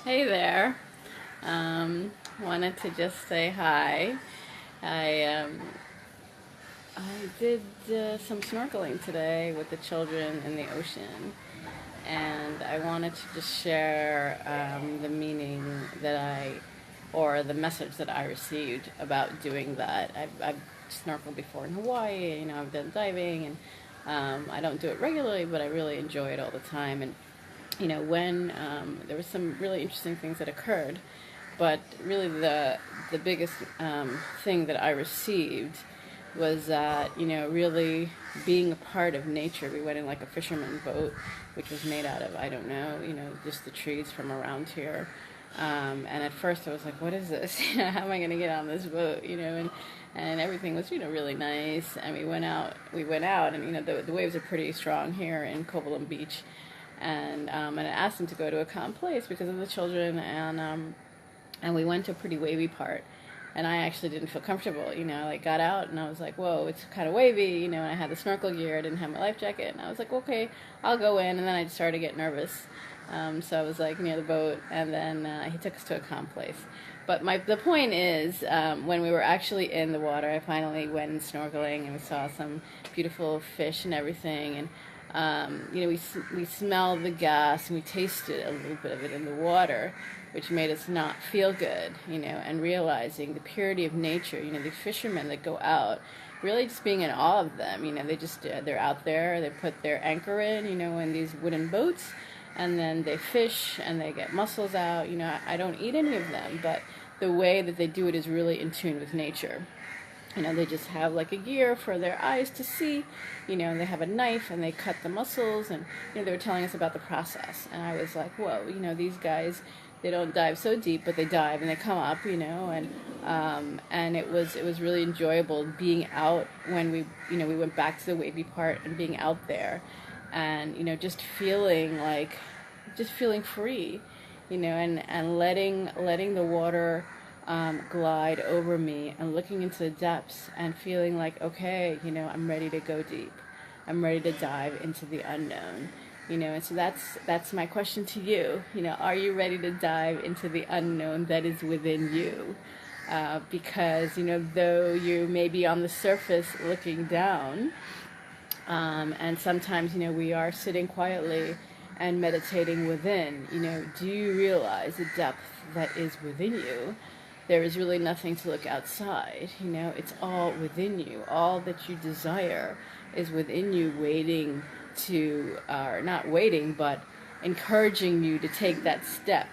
Hey there. Wanted to just say hi. I I did some snorkeling today with the children in the ocean, and I wanted to just share the meaning that or the message that I received about doing that. I've snorkeled before in Hawaii. I've done diving, and I don't do it regularly, but I really enjoy it all the time. And when there was some really interesting things that occurred, but really the biggest thing that I received was that really being a part of nature. We went in like a fisherman boat, which was made out of, I don't know, just the trees from around here. And at first I was like, what is this? How am I going to get on this boat? And everything was really nice. And we went out, and the waves are pretty strong here in Covalent Beach. And I asked them to go to a calm place because of the children, and we went to a pretty wavy part, and I actually didn't feel comfortable. I like got out and I was like, whoa, it's kind of wavy. And I had the snorkel gear, I didn't have my life jacket, and I was like, okay, I'll go in. And then I started to get nervous, so I was like near the boat, and then he took us to a calm place. But the point is, when we were actually in the water, I finally went snorkeling, and we saw some beautiful fish and everything. And we smelled the gas, and we tasted a little bit of it in the water, which made us not feel good, and realizing the purity of nature. The fishermen that go out, really just being in awe of them. They're out there, they put their anchor in these wooden boats, and then they fish and they get mussels out. I don't eat any of them, but the way that they do it is really in tune with nature. They just have like a gear for their eyes to see, and they have a knife and they cut the mussels, and, they were telling us about the process. And I was like, whoa, these guys, they don't dive so deep, but they dive and they come up, and it was really enjoyable being out when we went back to the wavy part and being out there, and, just feeling free, and letting the water glide over me, and looking into the depths and feeling like, okay, I'm ready to go deep. I'm ready to dive into the unknown. And so that's my question to you. Are you ready to dive into the unknown that is within you? Because, though you may be on the surface looking down, and sometimes, we are sitting quietly and meditating within, do you realize the depth that is within you? There is really nothing to look outside. It's all within you. All that you desire is within you, waiting to, or not waiting, but encouraging you to take that step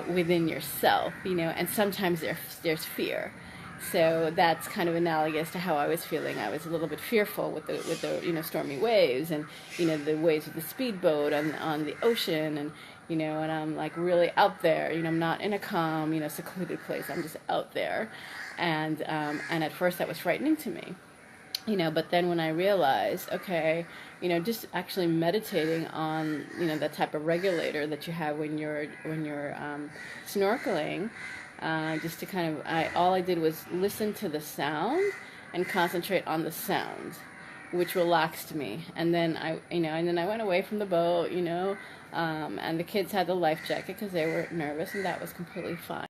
within yourself. And sometimes there's fear. So that's kind of analogous to how I was feeling. I was a little bit fearful with the stormy waves, and the waves of the speedboat on the ocean, and I'm like really out there. I'm not in a calm, secluded place. I'm just out there, and at first that was frightening to me. But then when I realized, okay, just actually meditating on, that type of regulator that you have when you're snorkeling, just to kind of, all I did was listen to the sound and concentrate on the sound, which relaxed me. And then I went away from the boat, and the kids had the life jacket because they were nervous, and that was completely fine.